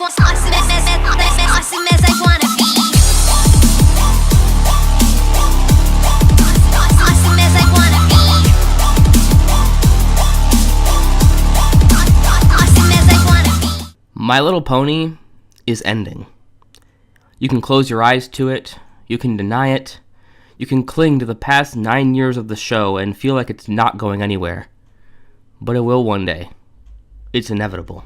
awesome as I wanna be. Awesome as I wanna be. Awesome as I wanna be. My Little Pony is ending. You can close your eyes to it, you can deny it, you can cling to the past 9 years of the show and feel like it's not going anywhere. But it will one day. It's inevitable.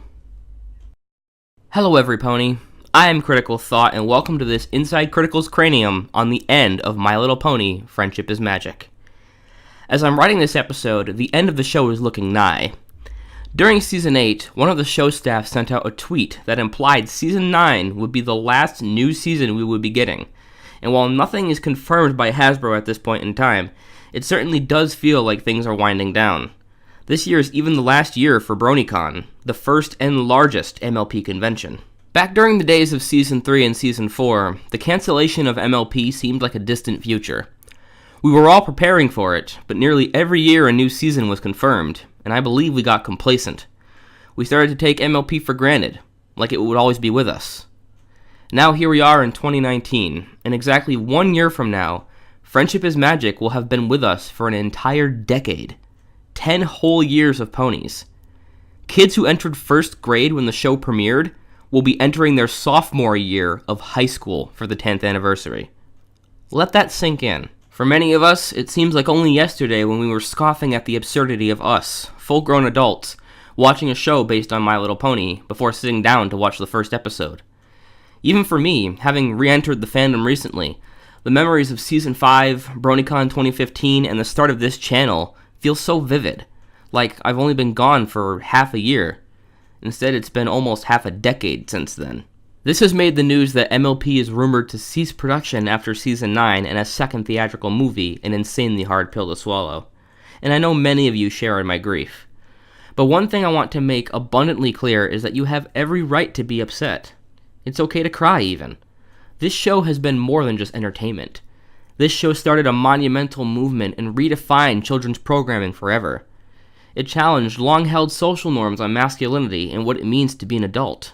Hello every pony, I am Critical Thought and welcome to this Inside Critical's Cranium on the end of My Little Pony, Friendship is Magic. As I'm writing this episode, the end of the show is looking nigh. During Season 8, one of the show staff sent out a tweet that implied Season 9 would be the last new season we would be getting. And while nothing is confirmed by Hasbro at this point in time, it certainly does feel like things are winding down. This year is even the last year for BronyCon, the first and largest MLP convention. Back during the days of Season 3 and Season 4, the cancellation of MLP seemed like a distant future. We were all preparing for it, but nearly every year a new season was confirmed, and I believe we got complacent. We started to take MLP for granted, like it would always be with us. Now here we are in 2019, and exactly 1 year from now, Friendship is Magic will have been with us for an entire decade. 10 whole years of ponies. Kids who entered first grade when the show premiered will be entering their sophomore year of high school for the 10th anniversary. Let that sink in. For many of us, it seems like only yesterday when we were scoffing at the absurdity of us, full-grown adults, watching a show based on My Little Pony before sitting down to watch the first episode. Even for me, having re-entered the fandom recently, the memories of Season 5, BronyCon 2015, and the start of this channel feel so vivid, like I've only been gone for half a year. Instead, it's been almost half a decade since then. This has made the news that MLP is rumored to cease production after Season 9 and a second theatrical movie an insanely hard pill to swallow. And I know many of you share in my grief. But one thing I want to make abundantly clear is that you have every right to be upset. It's okay to cry even. This show has been more than just entertainment. This show started a monumental movement and redefined children's programming forever. It challenged long-held social norms on masculinity and what it means to be an adult.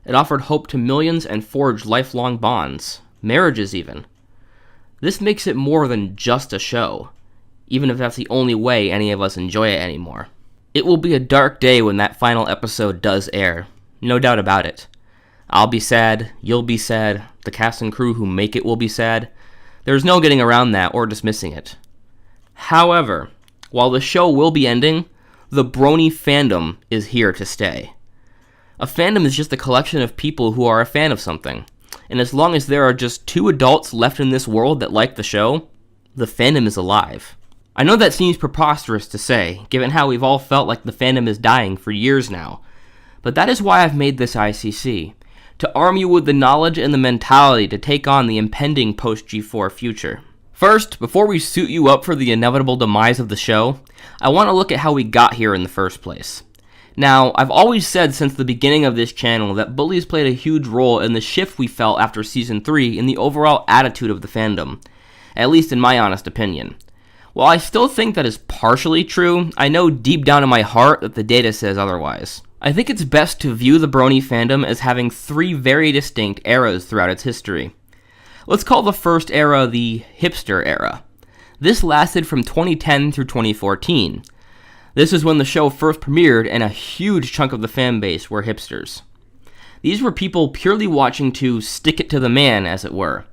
It offered hope to millions and forged lifelong bonds, marriages even. This makes it more than just a show, even if that's the only way any of us enjoy it anymore. It will be a dark day when that final episode does air, no doubt about it. I'll be sad, you'll be sad, the cast and crew who make it will be sad. There's no getting around that or dismissing it. However, while the show will be ending, the Brony fandom is here to stay. A fandom is just a collection of people who are a fan of something, and as long as there are just 2 adults left in this world that like the show, the fandom is alive. I know that seems preposterous to say, given how we've all felt like the fandom is dying for years now, but that is why I've made this ICC, to arm you with the knowledge and the mentality to take on the impending post-G4 future. First, before we suit you up for the inevitable demise of the show, I want to look at how we got here in the first place. Now, I've always said since the beginning of this channel that bullies played a huge role in the shift we felt after Season 3 in the overall attitude of the fandom, at least in my honest opinion. While I still think that is partially true, I know deep down in my heart that the data says otherwise. I think it's best to view the Brony fandom as having 3 very distinct eras throughout its history. Let's call the first era the hipster era. This lasted from 2010 through 2014. This is when the show first premiered and a huge chunk of the fan base were hipsters. These were people purely watching to stick it to the man, as it were.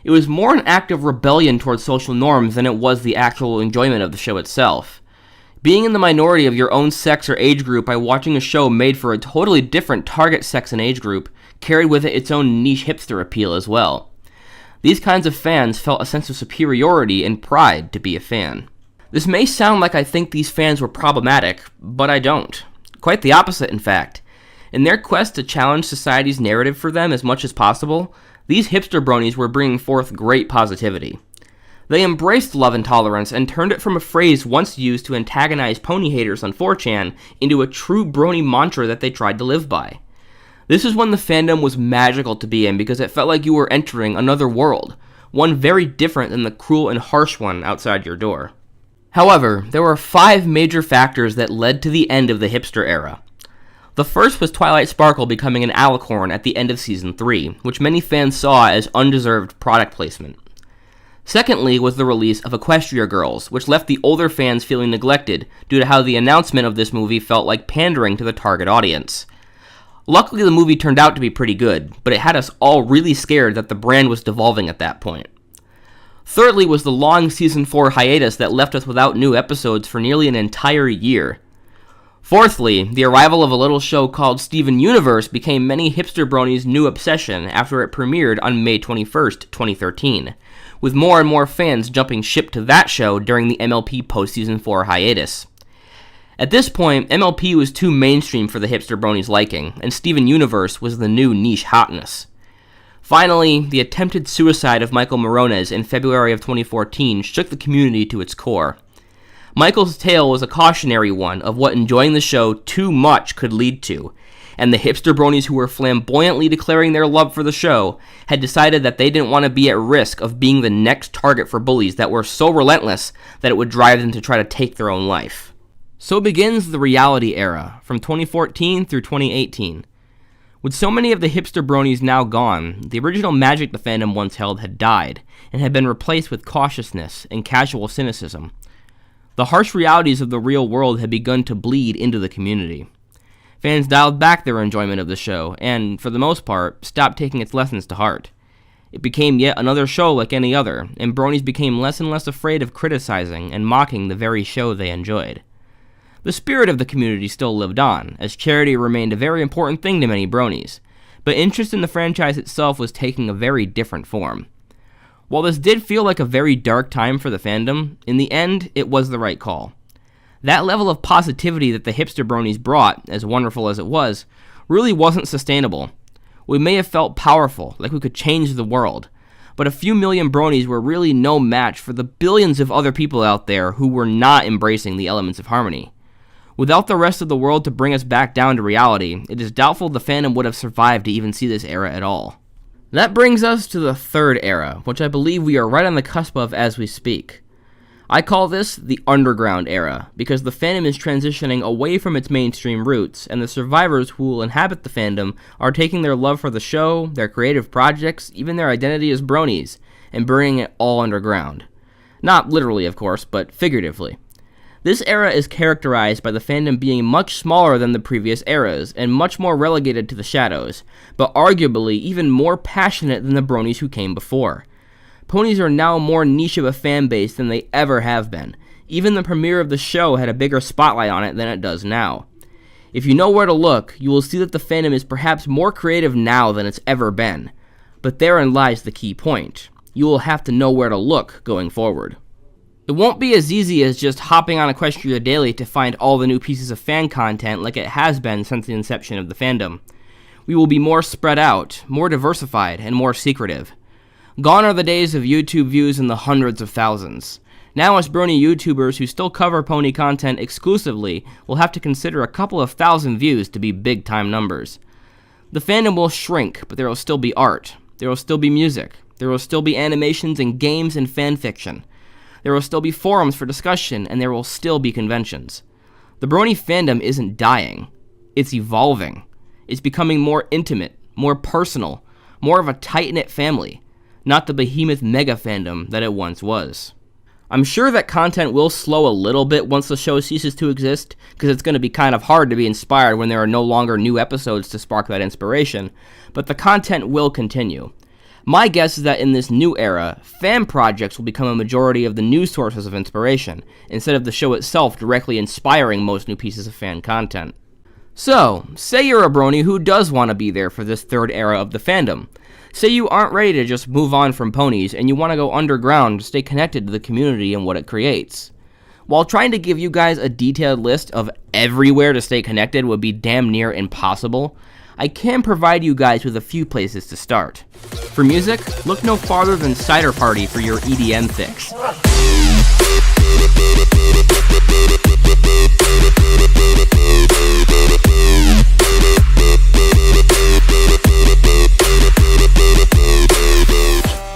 It was more an act of rebellion towards social norms than it was the actual enjoyment of the show itself. Being in the minority of your own sex or age group by watching a show made for a totally different target sex and age group carried with it its own niche hipster appeal as well. These kinds of fans felt a sense of superiority and pride to be a fan. This may sound like I think these fans were problematic, but I don't. Quite the opposite, in fact. In their quest to challenge society's narrative for them as much as possible, these hipster bronies were bringing forth great positivity. They embraced love and tolerance and turned it from a phrase once used to antagonize pony haters on 4chan into a true brony mantra that they tried to live by. This is when the fandom was magical to be in because it felt like you were entering another world, one very different than the cruel and harsh one outside your door. However, there were 5 major factors that led to the end of the hipster era. The first was Twilight Sparkle becoming an alicorn at the end of Season 3, which many fans saw as undeserved product placement. Secondly was the release of Equestria Girls, which left the older fans feeling neglected due to how the announcement of this movie felt like pandering to the target audience. Luckily, the movie turned out to be pretty good, but it had us all really scared that the brand was devolving at that point. Thirdly was the long Season 4 hiatus that left us without new episodes for nearly an entire year. Fourthly, the arrival of a little show called Steven Universe became many hipster bronies' new obsession after it premiered on May 21st, 2013, with more and more fans jumping ship to that show during the MLP post-Season 4 hiatus. At this point, MLP was too mainstream for the hipster bronies' liking, and Steven Universe was the new niche hotness. Finally, the attempted suicide of Michael Morones in February of 2014 shook the community to its core. Michael's tale was a cautionary one of what enjoying the show too much could lead to, and the hipster bronies who were flamboyantly declaring their love for the show had decided that they didn't want to be at risk of being the next target for bullies that were so relentless that it would drive them to try to take their own life. So begins the reality era, from 2014 through 2018. With so many of the hipster bronies now gone, the original magic the fandom once held had died, and had been replaced with cautiousness and casual cynicism. The harsh realities of the real world had begun to bleed into the community. Fans dialed back their enjoyment of the show, and, for the most part, stopped taking its lessons to heart. It became yet another show like any other, and bronies became less and less afraid of criticizing and mocking the very show they enjoyed. The spirit of the community still lived on, as charity remained a very important thing to many bronies, but interest in the franchise itself was taking a very different form. While this did feel like a very dark time for the fandom, in the end, it was the right call. That level of positivity that the hipster bronies brought, as wonderful as it was, really wasn't sustainable. We may have felt powerful, like we could change the world, but a few million bronies were really no match for the billions of other people out there who were not embracing the elements of harmony. Without the rest of the world to bring us back down to reality, it is doubtful the fandom would have survived to even see this era at all. That brings us to the third era, which I believe we are right on the cusp of as we speak. I call this the underground era, because the fandom is transitioning away from its mainstream roots, and the survivors who will inhabit the fandom are taking their love for the show, their creative projects, even their identity as bronies, and bringing it all underground. Not literally, of course, but figuratively. This era is characterized by the fandom being much smaller than the previous eras, and much more relegated to the shadows, but arguably even more passionate than the bronies who came before. Ponies are now more niche of a fan base than they ever have been. Even the premiere of the show had a bigger spotlight on it than it does now. If you know where to look, you will see that the fandom is perhaps more creative now than it's ever been. But therein lies the key point. You will have to know where to look going forward. It won't be as easy as just hopping on Equestria Daily to find all the new pieces of fan content like it has been since the inception of the fandom. We will be more spread out, more diversified, and more secretive. Gone are the days of YouTube views in the hundreds of thousands. Now us brony YouTubers who still cover pony content exclusively will have to consider a couple of thousand views to be big time numbers. The fandom will shrink, but there will still be art. There will still be music. There will still be animations and games and fan fiction. There will still be forums for discussion, and there will still be conventions. The brony fandom isn't dying. It's evolving. It's becoming more intimate, more personal, more of a tight-knit family, not the behemoth mega fandom that it once was. I'm sure that content will slow a little bit once the show ceases to exist, because it's going to be kind of hard to be inspired when there are no longer new episodes to spark that inspiration, but the content will continue. My guess is that in this new era, fan projects will become a majority of the new sources of inspiration, instead of the show itself directly inspiring most new pieces of fan content. So, say you're a brony who does want to be there for this third era of the fandom. Say you aren't ready to just move on from ponies, and you want to go underground to stay connected to the community and what it creates. While trying to give you guys a detailed list of everywhere to stay connected would be damn near impossible, I can provide you guys with a few places to start. For music, look no farther than Cider Party for your EDM fix.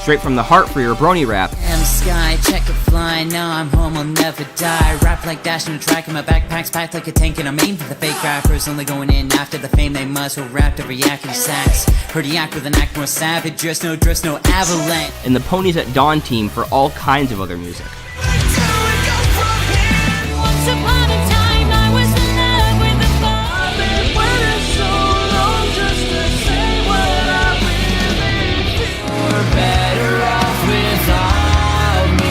straight from the heart for your brony rap. I'm sky, check it fly, now I'm home, I'll never die. Rap like Dash on a track, and my backpack's packed like a tank, and I'm aimed for the fake rappers, only going in after the fame they must. Will rap every yakety sax, heard he act with an act more savage, just no avalanche. And the Ponies at Dawn team for all kinds of other music. Once upon a time, I was in love with a boy. I've been waiting so long just to say what I really feel. We're better off without me.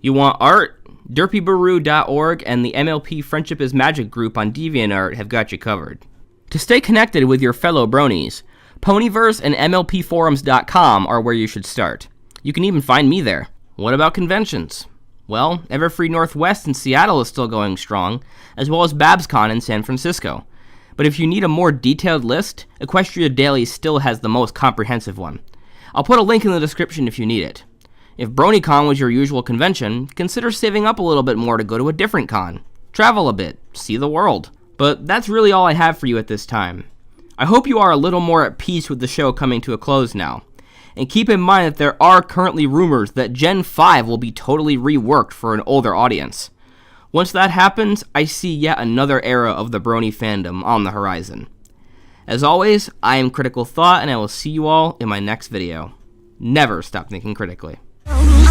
You want art? derpybaru.org and the MLP Friendship is Magic group on DeviantArt have got you covered. To stay connected with your fellow bronies, Ponyverse and mlpforums.com are where you should start. You can even find me there. What about conventions? Well, Everfree Northwest in Seattle is still going strong, as well as BabsCon in San Francisco. But if you need a more detailed list, Equestria Daily still has the most comprehensive one. I'll put a link in the description if you need it. If BronyCon was your usual convention, consider saving up a little bit more to go to a different con. Travel a bit, see the world. But that's really all I have for you at this time. I hope you are a little more at peace with the show coming to a close now. And keep in mind that there are currently rumors that Gen 5 will be totally reworked for an older audience. Once that happens, I see yet another era of the Brony fandom on the horizon. As always, I am Critical Thought, and I will see you all in my next video. Never stop thinking critically. I